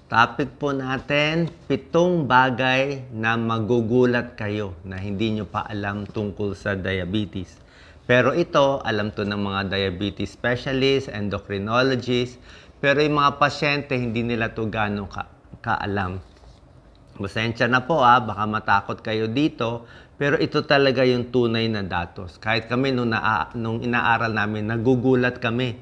Topic po natin, 7 bagay na magugulat kayo na hindi nyo pa alam tungkol sa diabetes. Pero ito, alam to ng mga diabetes specialists, endocrinologists, pero yung mga pasyente, hindi nila to gano'ng kaalam. Pasensya na po baka matakot kayo dito, pero ito talaga yung tunay na datos. Kahit kami nung inaaral namin, nagugulat kami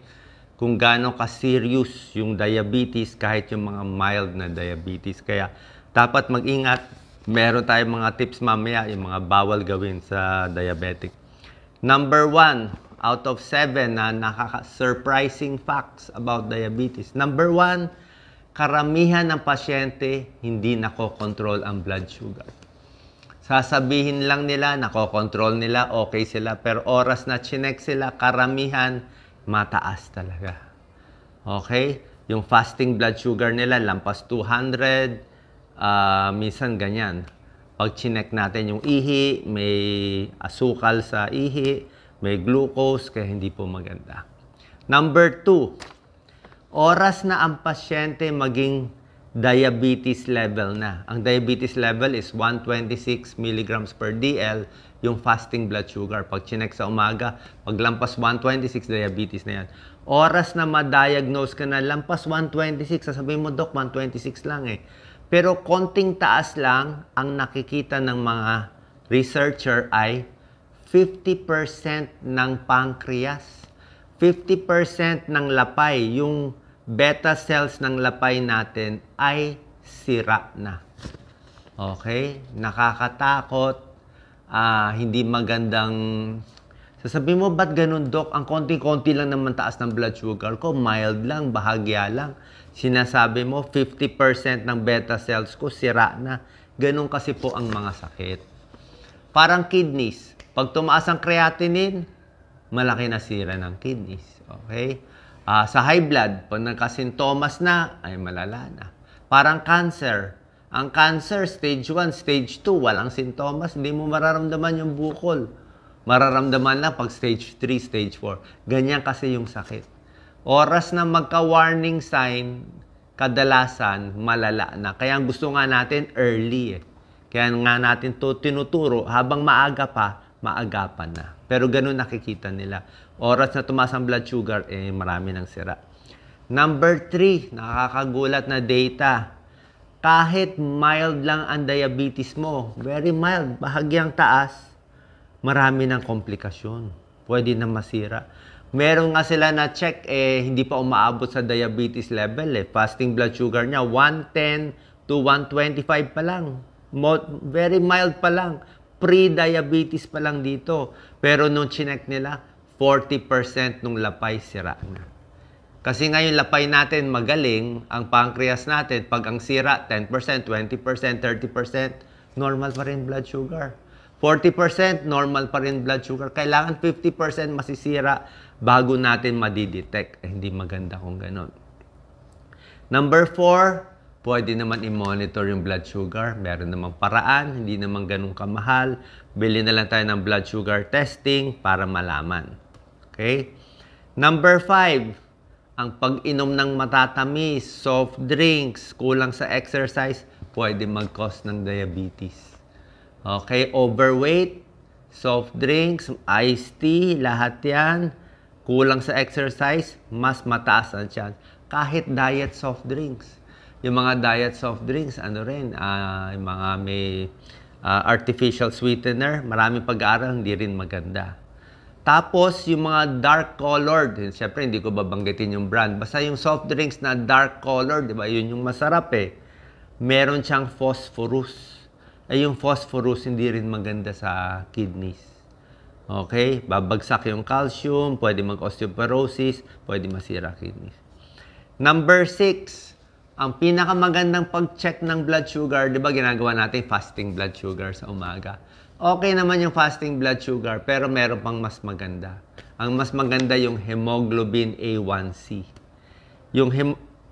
kung gaano ka-serious yung diabetes kahit yung mga mild na diabetes. Kaya dapat mag-ingat. Meron tayong mga tips mamaya, yung mga bawal gawin sa diabetic. Number 1, out of 7 na surprising facts about diabetes. Number 1, karamihan ng pasyente hindi nakokontrol ang blood sugar. Sasabihin lang nila, nakokontrol nila, okay sila. Pero oras na chinek sila, karamihan mataas talaga. Okay? Yung fasting blood sugar nila, lampas 200, minsan ganyan. Pag chinek natin yung ihi, may asukal sa ihi, may glucose, kaya hindi po maganda. Number 2, oras na ang pasyente maging diabetes level na. Ang diabetes level is 126 mg per DL, yung fasting blood sugar. Pag chinek sa umaga, paglampas 126, diabetes na yan. Oras na ma-diagnose ka na, lampas 126, sasabihin mo, Dok, 126 lang eh. Pero konting taas lang, ang nakikita ng mga researcher ay 50% ng pancreas, 50% ng lapay, yung beta cells ng lapay natin ay sira na. Okay? Nakakatakot. Hindi magandang... Sasabihin mo, ba't ganun, Dok? Ang konti-konti lang naman taas ng blood sugar ko. Mild lang, bahagya lang. Sinasabi mo, 50% ng beta cells ko sira na. Ganun kasi po ang mga sakit. Parang kidneys. Pag tumaas ang creatinine, malaki na sira ng kidneys. Okay? Sa high blood, pag nagkasintomas na, ay malala na. Parang cancer. Ang cancer, stage 1, stage 2, walang sintomas, hindi mo mararamdaman yung bukol. Mararamdaman na pag stage 3, stage 4. Ganyan kasi yung sakit. Oras na magka-warning sign, kadalasan, malala na. Kaya ang gusto nga natin, early eh. Kaya nga natin to tinuturo, habang maaga pa, maagapan na. Pero ganun nakikita nila. Oras na tumaas ang blood sugar, marami ng sira. Number 3, nakakagulat na data. Kahit mild lang ang diabetes mo, very mild, bahagyang taas, marami ng komplikasyon. Pwede na masira. Meron nga sila na check, hindi pa umaabot sa diabetes level. Fasting blood sugar niya, 110 to 125 pa lang. Very mild pa lang. Pre-diabetes pa lang dito. Pero nung chinek nila, 40% nung lapay sira na. Kasi ngayon lapay natin magaling, ang pancreas natin, pag ang sira, 10%, 20%, 30%, normal pa rin blood sugar. 40%, normal pa rin blood sugar. Kailangan 50% masisira bago natin madidetect. Hindi maganda kung ganon. Number 4, pwede naman i-monitor yung blood sugar. Meron namang paraan, hindi naman ganun kamahal. Bili na lang tayo ng blood sugar testing para malaman. Okay? Number 5, ang pag-inom ng matatamis, soft drinks, kulang sa exercise, pwede mag-cause ng diabetes. Okay, overweight, soft drinks, iced tea, lahat yan, kulang sa exercise, mas mataas ang chance. Kahit diet soft drinks. Yung mga diet soft drinks, yung mga may artificial sweetener, maraming pag-aaral, hindi rin maganda. Tapos, yung mga dark-colored, siyempre hindi ko babanggitin yung brand. Basta yung soft drinks na dark-colored, di ba? Yun yung masarap eh. Meron siyang phosphorus. Yung phosphorus hindi rin maganda sa kidneys. Okay? Babagsak yung calcium, pwede mag-osteoporosis, pwede masira kidneys. Number 6, ang pinakamagandang pag-check ng blood sugar, di ba ginagawa natin fasting blood sugar sa umaga? Okay naman yung fasting blood sugar, pero meron pang mas maganda. Ang mas maganda yung hemoglobin A1C.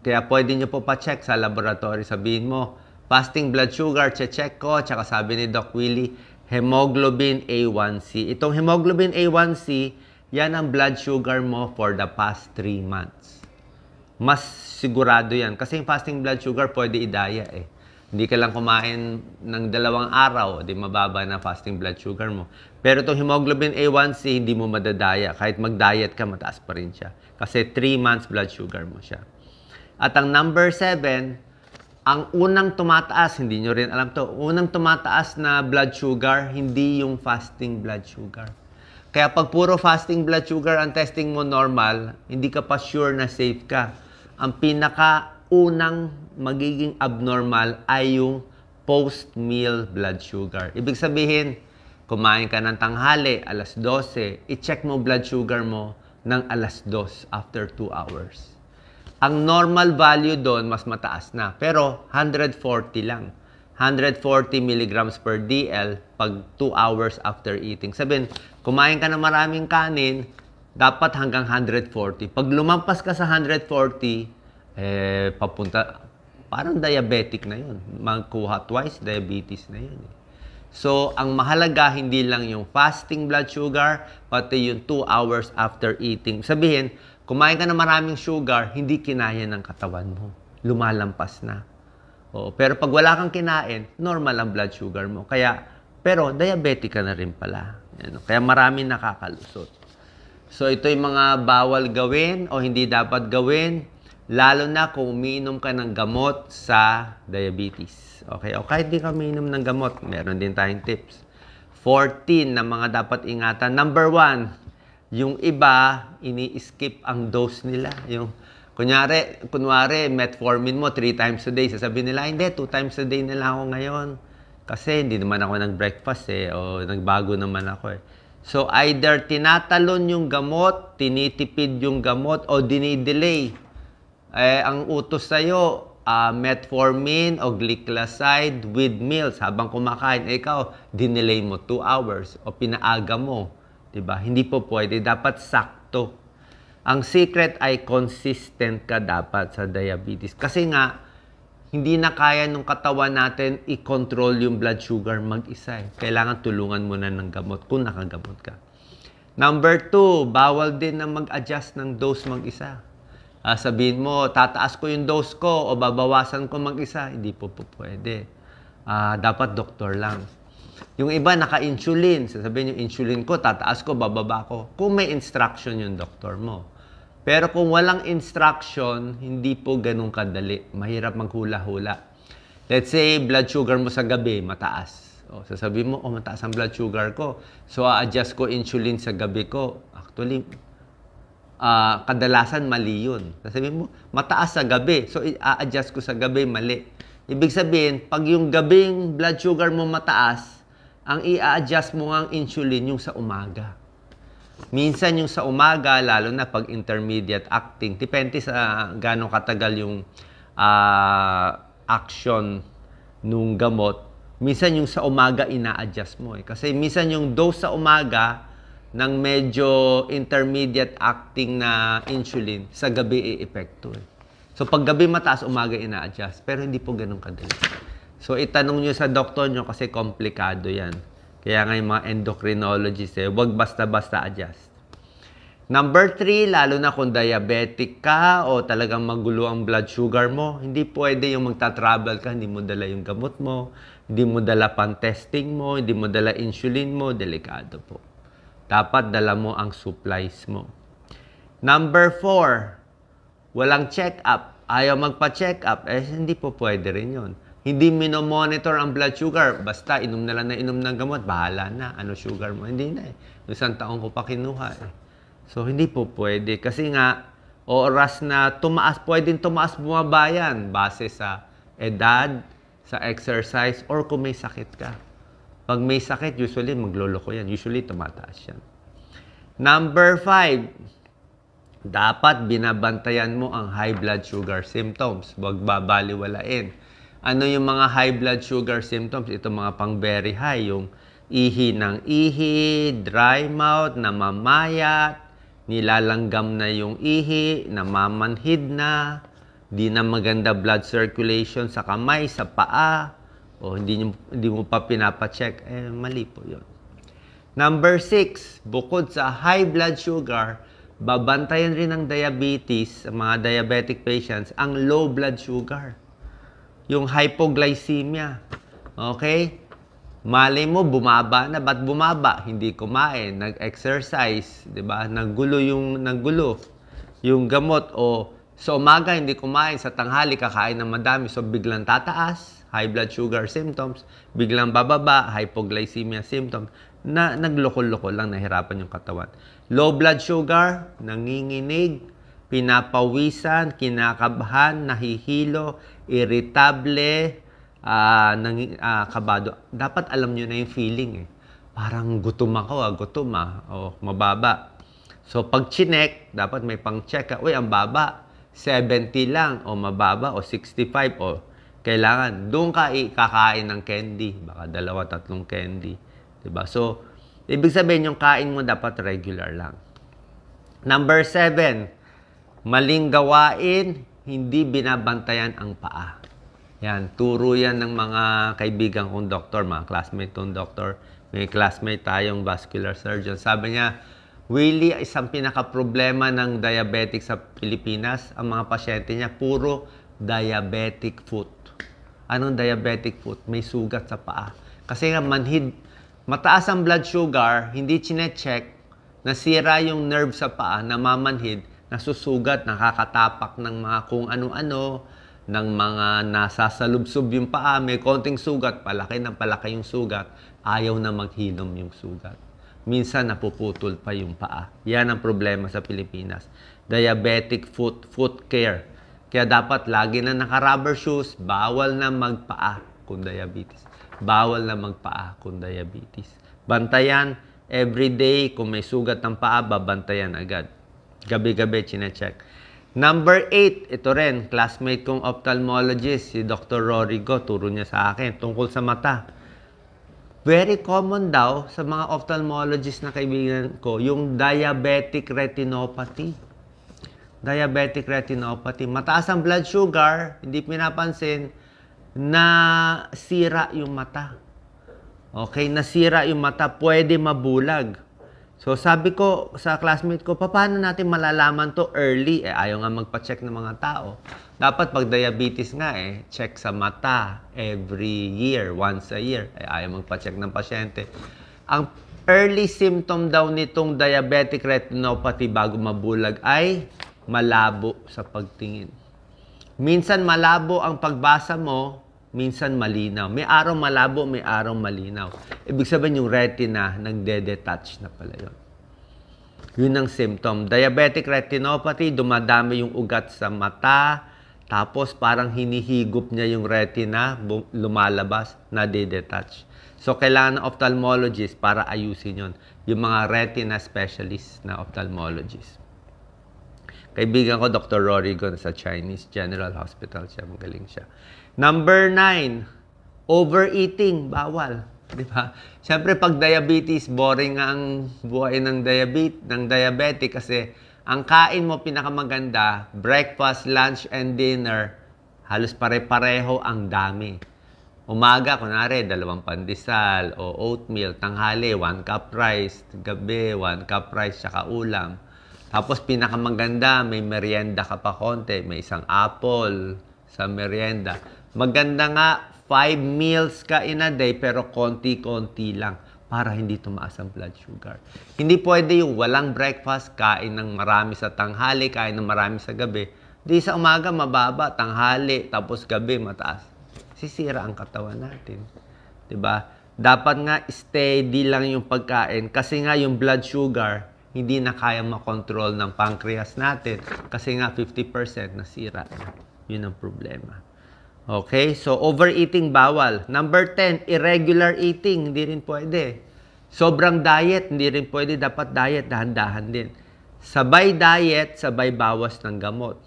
Kaya pwede nyo po pa-check sa laboratory. Sabihin mo, fasting blood sugar, check ko. Tsaka sabi ni Doc Willie, hemoglobin A1C. Itong hemoglobin A1C, yan ang blood sugar mo for the past 3 months. mas sigurado yan. Kasi yung fasting blood sugar, pwede idaya eh. Hindi ka lang kumain ng 2 araw, di mababa na fasting blood sugar mo. Pero itong hemoglobin A1C, hindi mo madadaya. Kahit mag-diet ka, mataas pa rin siya. Kasi 3 months blood sugar mo siya. At ang number 7, ang unang tumataas, hindi nyo rin alam to, unang tumataas na blood sugar, hindi yung fasting blood sugar. Kaya pag puro fasting blood sugar ang testing mo normal, hindi ka pa sure na safe ka. Ang pinakaunang magiging abnormal ay yung post-meal blood sugar. Ibig sabihin, kumain ka ng tanghali, alas 12, i-check mo blood sugar mo ng alas 2 after 2 hours. Ang normal value doon, mas mataas na. Pero 140 lang. 140 milligrams per DL pag 2 hours after eating. Sabihin, kumain ka ng maraming kanin, dapat hanggang 140. Pag lumampas ka sa 140, papunta, parang diabetic na yun. Magkuha twice, diabetes na yun. So, ang mahalaga, hindi lang yung fasting blood sugar, pati yung 2 hours after eating. Sabihin, kumain ka na maraming sugar, hindi kinaya ng katawan mo. Lumalampas na. Oo, pero pag wala kang kinain, normal ang blood sugar mo. Pero diabetic ka na rin pala. Kaya marami nakakalusot. So, ito yung mga bawal gawin o hindi dapat gawin, lalo na kung umiinom ka ng gamot sa diabetes. Okay? O kahit di ka umiinom ng gamot, meron din tayong tips. 14 na mga dapat ingatan. Number 1, yung iba, ini-skip ang dose nila. Yung, kunwari, metformin mo 3 times a day. Sasabihin nila, hindi, 2 times a day na lang ako ngayon. Kasi hindi naman ako nag-breakfast o nagbago naman ako eh. So, either tinatalon yung gamot, tinitipid yung gamot, o dinidelay. Ang utos sa'yo, metformin o glycoside with meals. Habang kumakain, ikaw, dinelay mo 2 hours o pinaaga mo. Diba? Hindi po pwede. Dapat sakto. Ang secret ay consistent ka dapat sa diabetes. Kasi nga, hindi na kaya ng katawan natin i-control yung blood sugar mag-isa. Kailangan tulungan mo na ng gamot kung nakagamot ka. Number 2, bawal din na mag-adjust ng dose mag-isa. Sabihin mo, tataas ko yung dose ko o babawasan ko mag-isa. Hindi po pwede. Dapat doktor lang. Yung iba, naka-insulin. Sasabihin yung insulin ko, tataas ko, bababa ko. Kung may instruction yung doktor mo. Pero kung walang instruction, hindi po ganun kadali. Mahirap maghula-hula. Let's say, blood sugar mo sa gabi, mataas. Sasabihin mo, mataas ang blood sugar ko. So, a-adjust ko insulin sa gabi ko. Actually, kadalasan mali yun. Sasabihin mo, mataas sa gabi. So, i-adjust ko sa gabi, mali. Ibig sabihin, pag yung gabing blood sugar mo mataas, ang i-adjust mo ang insulin yung sa umaga. Minsan yung sa umaga, lalo na pag intermediate acting, depende sa gano'ng katagal yung action nung gamot. Minsan yung sa umaga, ina-adjust mo. Kasi minsan yung dose sa umaga, ng medyo intermediate acting na insulin, sa gabi i-epekto. So, pag gabi mataas, umaga ina-adjust. Pero hindi po ganun kadali. So, itanong nyo sa doktor nyo kasi komplikado yan. Kaya nga yung mga endocrinologists, huwag basta-basta adjust. Number 3, lalo na kung diabetic ka o talagang magulo ang blood sugar mo, hindi pwede yung magta-travel ka, hindi mo dala yung gamot mo, hindi mo dala pan-testing mo, hindi mo dala insulin mo, delikado po. Dapat dala mo ang supplies mo. Number 4, walang check-up. Ayaw magpa-check-up. Hindi po pwede rin yun. Hindi minomonitor ang blood sugar. Basta inom na lang na inom ng gamot. Bahala na. Ano sugar mo? Hindi na eh. Isang taon ko pa kinuha eh. So, hindi po pwede. Kasi nga, oras na tumaas, pwedeng tumaas bumaba yan. Base sa edad, sa exercise, or kung may sakit ka. Pag may sakit, usually magloloko yan. Usually tumataas yan. Number 5, dapat binabantayan mo ang high blood sugar symptoms. Huwag babaliwalain. Ano yung mga high blood sugar symptoms? Ito mga pang very high. Yung ihi ng ihi, dry mouth, namamayat, nilalanggam na yung ihi, namamanhid na, di na maganda blood circulation sa kamay, sa paa, o hindi mo pa pinapacheck, mali po yun. Number 6, bukod sa high blood sugar, babantayan rin ng diabetes, sa mga diabetic patients, ang low blood sugar. Yung hypoglycemia. Okay? Malay mo, bumaba na. Ba't bumaba? Hindi kumain, nag-exercise, di ba? Naggulo yung gamot. O sa umaga, hindi kumain. Sa tanghali, kakain ng madami. So, biglang tataas, high blood sugar symptoms. Biglang bababa, hypoglycemia symptoms. Na nagloko-loko lang, nahirapan yung katawan. Low blood sugar, nanginginig, pinapawisan, kinakabahan, nahihilo, irritable, kabado. Dapat alam nyo na yung feeling eh. Parang gutom ako, o mababa. So pag chinek, dapat may pang-check ka. Uy, ang baba, 70 lang, o mababa, o 65, o kailangan. Doon ka kakain ng candy. Baka 2-3 candy. Diba? So, ibig sabihin yung kain mo dapat regular lang. Number 7, maling gawain, hindi binabantayan ang paa. Yan, turo yan ng mga kaibigan kong doktor, mga classmate kong doktor. May classmate tayong vascular surgeon. Sabi niya, Willie, isang pinaka-problema ng diabetic sa Pilipinas, ang mga pasyente niya, puro diabetic foot. Anong diabetic foot? May sugat sa paa. Kasi nga, mataas ang blood sugar, hindi chinecheck, nasira yung nerve sa paa, namamanhid, nasusugat, nakakatapak ng mga kung ano-ano, ng mga nasasalubsob yung paa, may konting sugat, palaki ng palaki yung sugat, ayaw na maghilom yung sugat. Minsan napuputol pa yung paa. Yan ang problema sa Pilipinas. Diabetic foot care. Kaya dapat lagi na naka-rubber shoes, bawal na magpaa kung diabetes. Bawal na magpaa kung diabetes. Bantayan, everyday, kung may sugat ng paa, babantayan agad. Gabi-gabi, chinecheck. Number 8, ito rin, classmate kong ophthalmologist, si Dr. Rorigo, turo niya sa akin, tungkol sa mata. Very common daw sa mga ophthalmologist na kaibigan ko, yung diabetic retinopathy. Diabetic retinopathy. Mataas ang blood sugar, hindi pinapansin, na sira yung mata. Okay, nasira yung mata, pwede mabulag. So, sabi ko sa classmate ko, paano natin malalaman to early? Ayaw nga magpa-check ng mga tao. Dapat pag diabetes nga check sa mata every year, once a year. Ayaw magpa-check ng pasyente. Ang early symptom daw nitong diabetic retinopathy bago mabulag ay malabo sa pagtingin. Minsan malabo ang pagbasa mo, minsan malinaw. May araw malabo, may araw malinaw. Ibig sabihin yung retina, nagde-detach na pala yun. Yun ang symptom. Diabetic retinopathy, dumadami yung ugat sa mata, tapos parang hinihigop niya yung retina, lumalabas, nade-detach. So, kailangan ng ophthalmologist para ayusin yun. Yung mga retina specialist na ophthalmologist. Kaibigan ko, Dr. Rorigo, sa Chinese General Hospital siya. Magaling siya. Number 9, overeating. Bawal. Diba? Siyempre, pag diabetes, boring nga ang buhay ng diabetic kasi ang kain mo pinakamaganda, breakfast, lunch, and dinner, halos pare-pareho ang dami. Umaga, kunwari, 2 pandesal o oatmeal. Tanghali, 1 cup rice. Gabi, 1 cup rice, tsaka ulam. Tapos pinakamaganda, may merienda ka pa konti. May isang apple sa merienda. Maganda nga, 5 meals ka in a day, pero konti-konti lang para hindi tumaas ang blood sugar. Hindi pwede yung walang breakfast, kain ng marami sa tanghali, kain ng marami sa gabi. Di sa umaga, mababa, tanghali, tapos gabi, mataas. Sisira ang katawan natin. Diba? Dapat nga, steady lang yung pagkain kasi nga yung blood sugar, hindi na kaya makontrol ng pancreas natin kasi nga 50% nasira. Yun ang problema. Okay? So, overeating bawal. Number 10, irregular eating. Hindi rin pwede. Sobrang diet, hindi rin pwede. Dapat diet, dahan-dahan din. Sabay diet, sabay bawas ng gamot.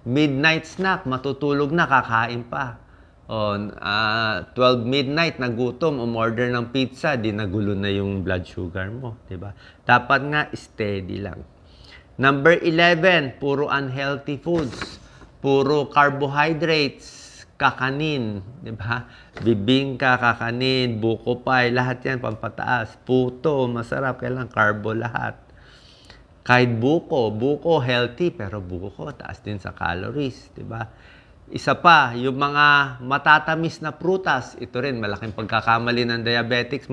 Midnight snack, matutulog na, kakain pa. O, 12 midnight, nagutom, umorder ng pizza, di nagulo na yung blood sugar mo. Diba? Dapat nga, steady lang. Number 11, puro unhealthy foods. Puro carbohydrates. Kakanin, di ba? Bibingka, kakanin, buko pie, lahat yan pampataas. Puto, masarap, kailangan carbo lahat. Kahit buko healthy, pero buko taas din sa calories, di ba? Isa pa, yung mga matatamis na prutas, ito rin, malaking pagkakamali ng diabetics,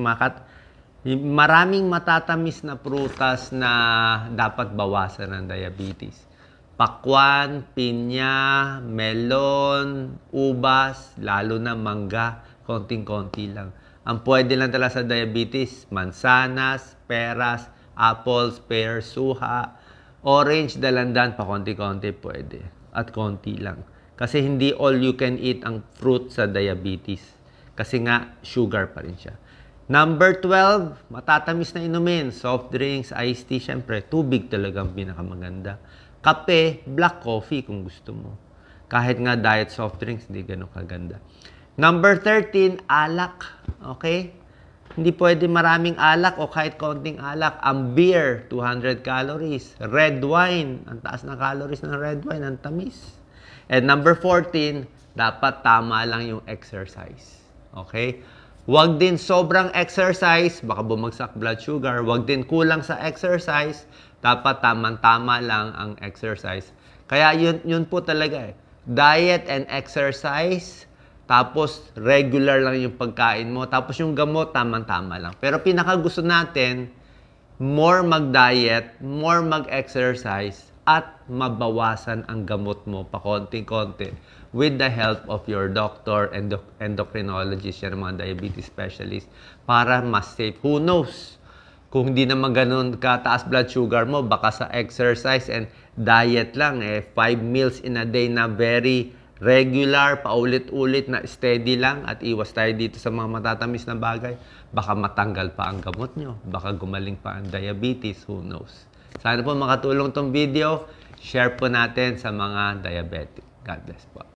maraming matatamis na prutas na dapat bawasan ng diabetes. Pakwan, pinya, melon, ubas, lalo na mangga, konting-konti lang. Ang pwede lang talaga sa diabetes, mansanas, peras, apples, pears, suha, orange, dalandan, pa konti-konti pwede. At konti lang. Kasi hindi all you can eat ang fruit sa diabetes. Kasi nga, sugar pa rin siya. Number 12, matatamis na inumin. Soft drinks, iced tea, syempre, tubig talagang pinakamaganda. Kape, black coffee kung gusto mo. Kahit nga diet soft drinks, hindi ganun kaganda. Number 13, alak. Okay? Hindi pwede maraming alak o kahit konting alak. Ang beer, 200 calories. Red wine, ang taas na calories ng red wine, ang tamis. And number 14, dapat tama lang yung exercise. Okay? Huwag din sobrang exercise, baka bumagsak blood sugar. Huwag din kulang sa exercise, dapat tamang-tama lang ang exercise. Kaya yun po talaga eh. Diet and exercise, tapos regular lang yung pagkain mo. Tapos yung gamot, tamang-tama lang. Pero pinakagusto natin, more mag-diet, more mag-exercise, at mabawasan ang gamot mo pa konti-konti with the help of your doctor and endocrinologist, yan mga diabetes specialist, para mas safe. Who knows? Kung hindi naman ganun kataas blood sugar mo, baka sa exercise and diet lang, 5 meals in a day na very regular, paulit-ulit na steady lang, at iwas tayo dito sa mga matatamis na bagay, baka matanggal pa ang gamot nyo, baka gumaling pa ang diabetes, who knows? Sana po makatulong tong video, share po natin sa mga diabetic. God bless po.